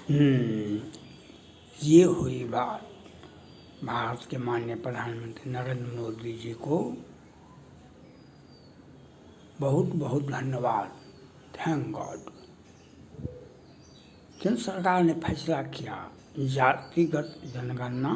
हम्म, ये हुई बात। भारत के माननीय प्रधानमंत्री नरेंद्र मोदी जी को बहुत बहुत धन्यवाद। Thank God. केंद्र सरकार ने फैसला किया जातिगत जनगणना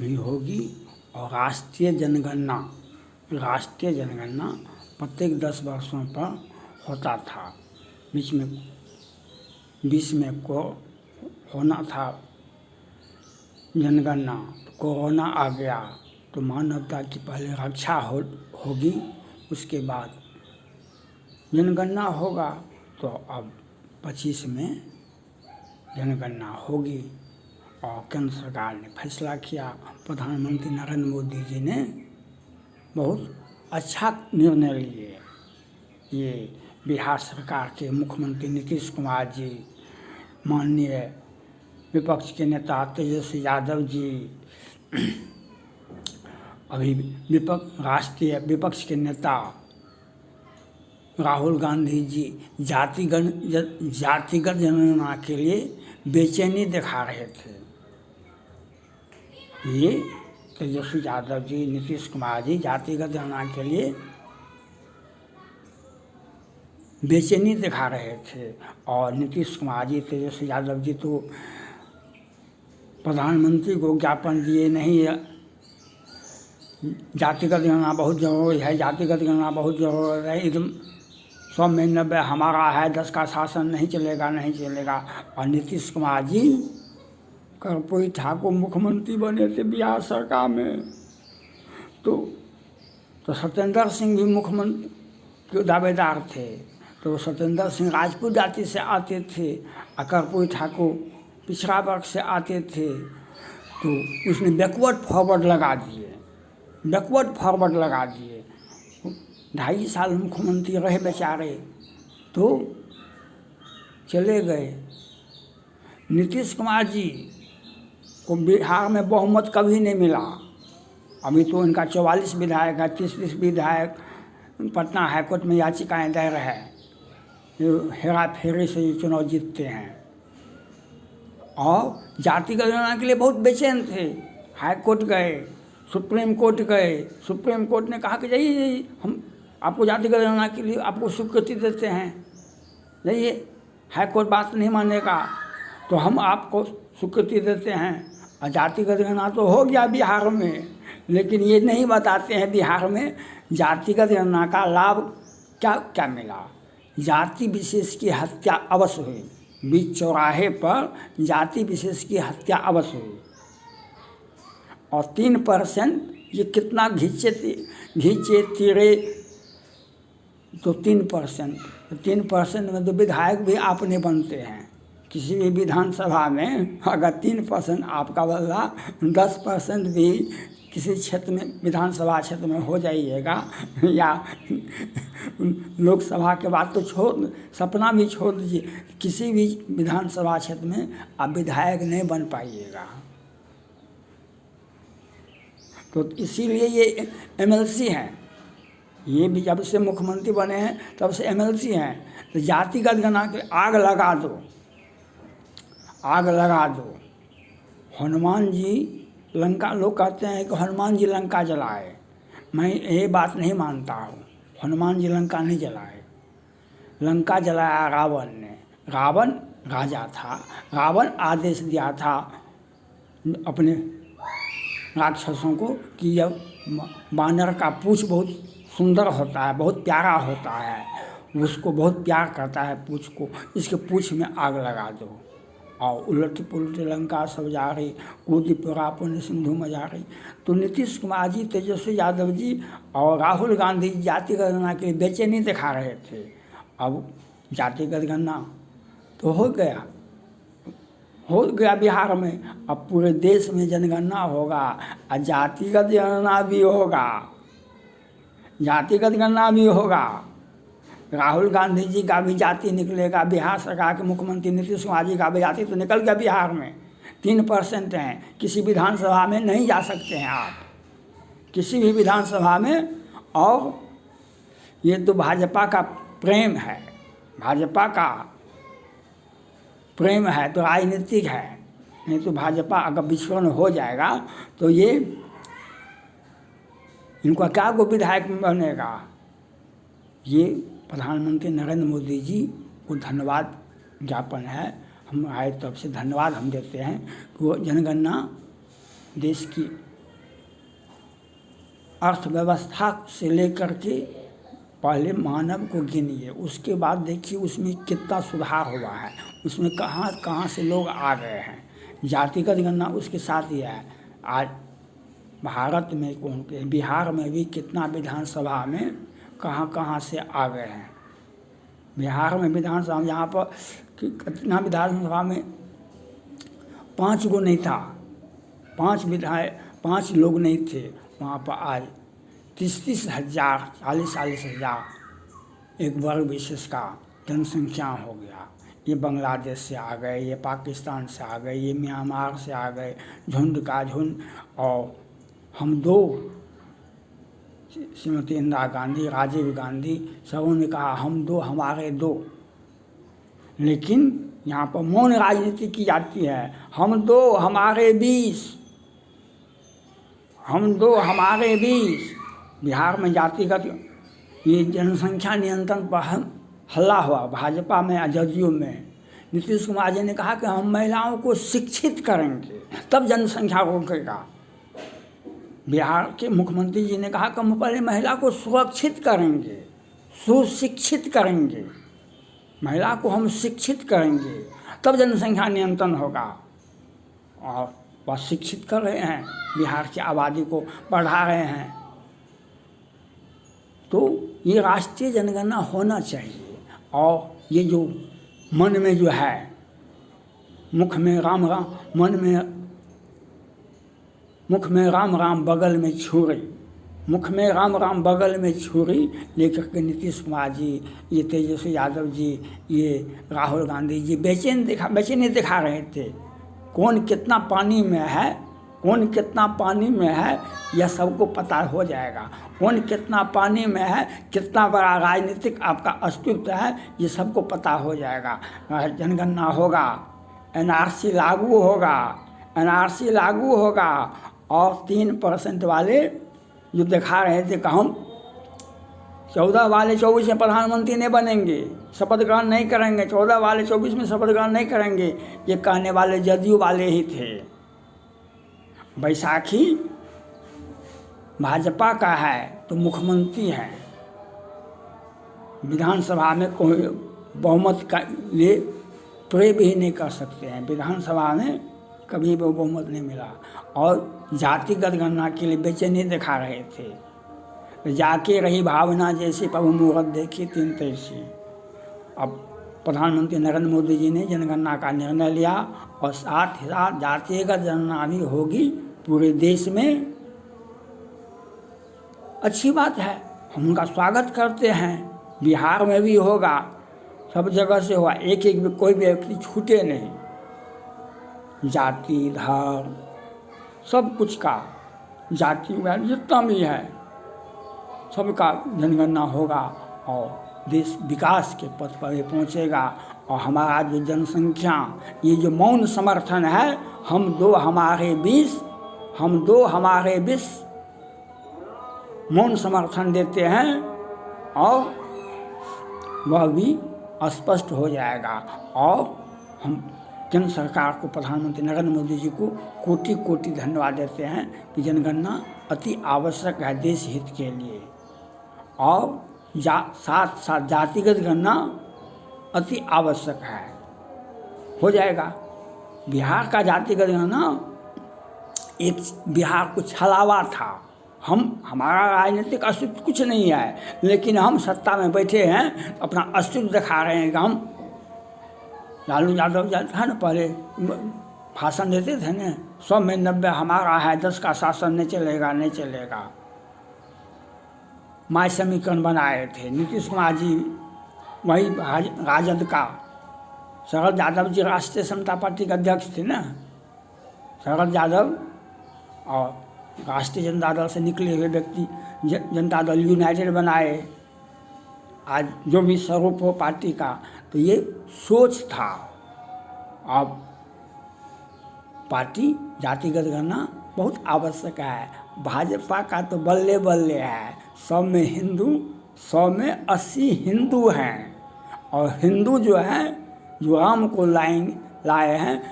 भी होगी और राष्ट्रीय जनगणना प्रत्येक 10 वर्षों पर होता था। बीच में को होना था जनगणना, कोरोना आ गया तो मानवता की पहले रक्षा होगी, उसके बाद जनगणना होगा। तो अब 25 में जनगणना होगी और केंद्र सरकार ने फैसला किया। प्रधानमंत्री नरेंद्र मोदी जी ने बहुत अच्छा निर्णय लिए। ये बिहार सरकार के मुख्यमंत्री नीतीश कुमार जी, माननीय विपक्ष के नेता तेजस्वी यादव जी, अभी राष्ट्रीय विपक्ष के नेता राहुल गांधी जी जातिगत जनगणना के लिए बेचैनी दिखा रहे थे। ये तेजस्वी यादव जी, नीतीश कुमार जी जातिगत जनगणना के लिए बेचैनी दिखा रहे थे और नीतीश कुमार जी, तेजस्वी यादव जी तो प्रधानमंत्री को ज्ञापन दिए, नहीं जातिगत गणना बहुत ज़रूरी है, जातिगत गणना बहुत ज़रूरी है, एकदम 100 में 90 हमारा है, 10 का शासन नहीं चलेगा। और नीतीश कुमार जी कर्पूरी ठाकुर मुख्यमंत्री बने थे बिहार सरकार में, तो सत्येंद्र सिंह भी मुख्यमंत्री के दावेदार थे। तो सत्येंद्र सिंह राजपूत जाति से आते थे और कर्पूरी ठाकुर पिछड़ा वर्ग से आते थे। तो उसने बैकवर्ड फॉरवर्ड लगा दिए। 2.5 साल मुख्यमंत्री रहे बेचारे, तो चले गए। नीतीश कुमार जी को बिहार में बहुमत कभी नहीं मिला। अभी तो इनका 44 विधायक है, 30 विधायक पटना हाईकोर्ट में याचिकाएं दायर है, हेरा फेरी से चुनाव जीतते हैं। और जातिगत गणना के लिए बहुत बेचैन थे। हाई कोर्ट गए, सुप्रीम कोर्ट गए, सुप्रीम कोर्ट ने कहा कि जाइए, हम आपको जातिगत गणना के लिए आपको स्वीकृति देते हैं, जाइए, हाई कोर्ट बात नहीं मानेगा तो हम आपको स्वीकृति देते हैं। और जातिगत गणना तो हो गया बिहार में, लेकिन ये नहीं बताते हैं बिहार में जातिगत गणना का लाभ क्या क्या मिला। जाति विशेष की हत्या अवश्य हुई, बीच चौराहे पर जाति विशेष की हत्या अवश्य हुई। और 3% ये कितना घींचे तीरे, तो 3% में तो विधायक भी आप नहीं बनते हैं। किसी भी विधानसभा में अगर 3% आपका बदला 10% भी किसी क्षेत्र में, विधानसभा क्षेत्र में हो जाइएगा, या लोकसभा के बाद तो सपना भी छोड़ दीजिए, किसी भी विधानसभा क्षेत्र में आप विधायक नहीं बन पाइएगा। तो इसीलिए ये MLC हैं, ये भी जब से मुख्यमंत्री बने हैं तब से MLC हैं। तो जातिगत गणना के आग लगा दो। हनुमान जी लंका, लोग कहते हैं कि हनुमान जी लंका जलाए, मैं ये बात नहीं मानता हूँ। हनुमान जी लंका नहीं जलाए, लंका जलाया रावण ने। रावण राजा था, रावण आदेश दिया था अपने राक्षसों को कि जब बानर का पूँछ बहुत सुंदर होता है, बहुत प्यारा होता है, उसको बहुत प्यार करता है पूँछ को, इसके पूँछ में आग लगा दो। और उलट पुलट लंका सब जा रही, कूदी पुरा पुण्य सिंधु में जा रही। तो नीतीश कुमार जी, तेजस्वी यादव जी और राहुल गांधी जातिगत गणना के लिए बेचैनी दिखा रहे थे। अब जातिगत गणना तो हो गया बिहार में, अब पूरे देश में जनगणना होगा और जातिगत गणना भी होगा। राहुल गांधी जी का भी जाति निकलेगा, बिहार सरकार के मुख्यमंत्री नीतीश कुमार जी का भी जाति तो निकल गया बिहार में। 3% हैं, किसी विधानसभा में नहीं जा सकते हैं आप, किसी भी विधानसभा में। और ये तो भाजपा का प्रेम है, भाजपा का प्रेम है तो राजनीतिक है, नहीं तो भाजपा अगर विस्फोरण हो जाएगा तो ये इनका क्या को विधायक बनेगा। ये प्रधानमंत्री नरेंद्र मोदी जी को धन्यवाद ज्ञापन है, हमारी तरफ से धन्यवाद हम देते हैं कि वो जनगणना देश की अर्थव्यवस्था से लेकर के पहले मानव को गिनिए, उसके बाद देखिए उसमें कितना सुधार हुआ है, उसमें कहाँ कहाँ से लोग आ गए हैं। जातिगत गणना उसके साथ ही है। आज भारत में कौन के बिहार में भी कितना विधानसभा में कहाँ कहाँ से आ गए हैं। बिहार में विधानसभा यहाँ पर कितना विधानसभा में 5 गो नहीं था, 5 लोग नहीं थे, वहाँ पर आज 30 हज़ार 40 हज़ार एक वर्ग विशेष का जनसंख्या हो गया। ये बांग्लादेश से आ गए, ये पाकिस्तान से आ गए, ये म्यांमार से आ गए, झुंड का झुंड। और हम 2 श्रीमती इंदिरा गांधी, राजीव गांधी, सबों ने कहा हम 2 हमारे 2, लेकिन यहाँ पर मौन राजनीति की जाती है। हम 2 हमारे 20, हम 2 हमारे 20। बिहार में जातिगत ये जनसंख्या नियंत्रण पर हल्ला हुआ भाजपा में, जदयू में। नीतीश कुमार जी ने कहा कि हम महिलाओं को शिक्षित करेंगे तब जनसंख्या रोकेगा। बिहार के मुख्यमंत्री जी ने कहा कि हम पहले महिला को सुरक्षित करेंगे, सुशिक्षित करेंगे, महिला को हम शिक्षित करेंगे तब जनसंख्या नियंत्रण होगा। और वह शिक्षित कर रहे हैं, बिहार की आबादी को बढ़ा रहे हैं। तो ये राष्ट्रीय जनगणना होना चाहिए। और ये जो मन में जो है, मुख में राम राम, मुख में राम राम बगल में छुरी, मुख में राम राम बगल में छुरी लेकर के नीतीश कुमार जी, ये तेजस्वी यादव जी, ये राहुल गांधी जी बेचैनी दिखा रहे थे। कौन कितना पानी में है, कौन कितना पानी में है, यह सबको पता हो जाएगा। कौन कितना पानी में है, कितना बड़ा राजनीतिक आपका अस्तित्व है, ये सबको पता हो जाएगा। जनगणना होगा, एनआरसी लागू होगा, एनआरसी लागू होगा। और 3% वाले जो दिखा रहे थे कि हम 14 वाले 24 में प्रधानमंत्री नहीं बनेंगे, शपथ ग्रहण नहीं करेंगे, 14 वाले 24 में शपथ ग्रहण नहीं करेंगे, ये कहने वाले जदयू वाले ही थे। बैसाखी भाजपा का है तो मुख्यमंत्री है, विधानसभा में कोई बहुमत का लिए प्रे भी नहीं कर सकते हैं। विधानसभा में कभी भी बहुमत नहीं मिला। और जातिगत गणना के लिए बेचैनी दिखा रहे थे। जाके रही भावना जैसे प्रभु मुहूर्त देखी 3 तैसी। अब प्रधानमंत्री नरेंद्र मोदी जी ने जनगणना का निर्णय लिया और साथ ही साथ जातिगत गणना भी होगी पूरे देश में। अच्छी बात है, हम उनका स्वागत करते हैं। बिहार में भी होगा, सब जगह से हुआ, एक भी कोई भी व्यक्ति छूटे नहीं। जाति धर्म सब कुछ का, जाति जितना भी है सबका जनगणना होगा और देश विकास के पथ पर पहुंचेगा। और हमारा जो जनसंख्या, ये जो मौन समर्थन है, हम 2 हमारे 20, हम 2 हमारे 20 मौन समर्थन देते हैं और वह भी स्पष्ट हो जाएगा। और हम केंद्र सरकार को, प्रधानमंत्री नरेंद्र मोदी जी को कोटि कोटि धन्यवाद देते हैं कि जनगणना अति आवश्यक है देश हित के लिए। और साथ साथ जातिगत गणना अति आवश्यक है, हो जाएगा। बिहार का जातिगत गणना एक बिहार को छलावा था। हमारा राजनीतिक अस्तित्व कुछ नहीं है, लेकिन हम सत्ता में बैठे हैं, अपना अस्तित्व दिखा रहे हैं कि हम, लालू यादव था ना पहले भाषण देते थे ना, 100 में 90 हमारा है, 10 का शासन नहीं चलेगा, नहीं चलेगा। माय समीकरण बनाए थे नीतीश कुमार जी, वही राजद का शरद यादव जी राष्ट्रीय समता पार्टी के अध्यक्ष थे ना, शरद यादव, और राष्ट्रीय जनता दल से निकले हुए व्यक्ति जनता दल यूनाइटेड बनाए। आज जो भी स्वरूप हो पार्टी का, तो ये सोच था अब पार्टी जातिगत गणना बहुत आवश्यक है। भाजपा का तो बल्ले बल्ले है, 100 में हिंदू, 100 में 80 हिंदू हैं। और हिंदू जो है, जो राम को लाए हैं,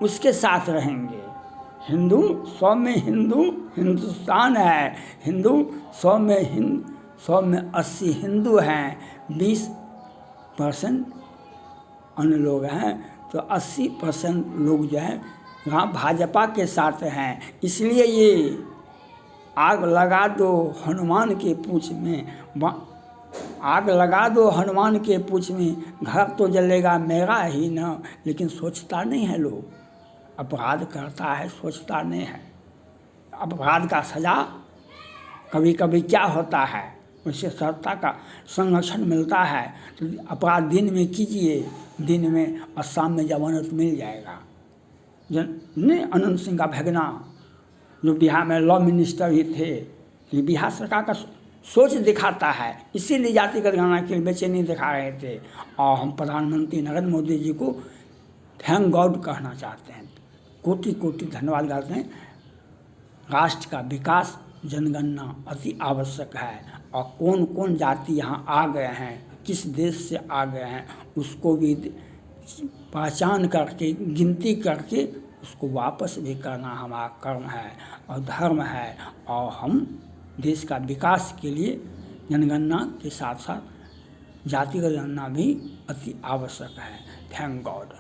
उसके साथ रहेंगे। हिंदू 100 में हिंदू, हिंदुस्तान है हिंदू, 100 में 80 हिंदू हैं, 20% अन्य लोग हैं, तो 80% लोग जो है वहाँ भाजपा के साथ हैं। इसलिए ये आग लगा दो हनुमान के पूँछ में, आग लगा दो हनुमान के पूँछ में, घर तो जलेगा मेरा ही ना। लेकिन सोचता नहीं है लोग, अपराध करता है सोचता नहीं है। अपराध का सज़ा कभी कभी क्या होता है, उससे सत्ता का संरक्षण मिलता है। तो अपराध दिन में कीजिए, दिन में और शाम में जमानत मिल जाएगा। ने अनंत सिंह का भगना जो बिहार में लॉ मिनिस्टर ही थे, ये बिहार सरकार का सोच दिखाता है। इसीलिए जातिगत गणना के लिए बेचैनी दिखा रहे थे। और हम प्रधानमंत्री नरेंद्र मोदी जी को थैंक गॉड कहना चाहते हैं, कोटि कोटि धन्यवाद करते हैं। राष्ट्र का विकास जनगणना अति आवश्यक है। और कौन कौन जाति यहाँ आ गए हैं, किस देश से आ गए हैं, उसको भी पहचान करके, गिनती करके उसको वापस भी करना हमारा कर्म है और धर्म है। और हम देश का विकास के लिए जनगणना के साथ साथ जातिगत गणना भी अति आवश्यक है। Thank God.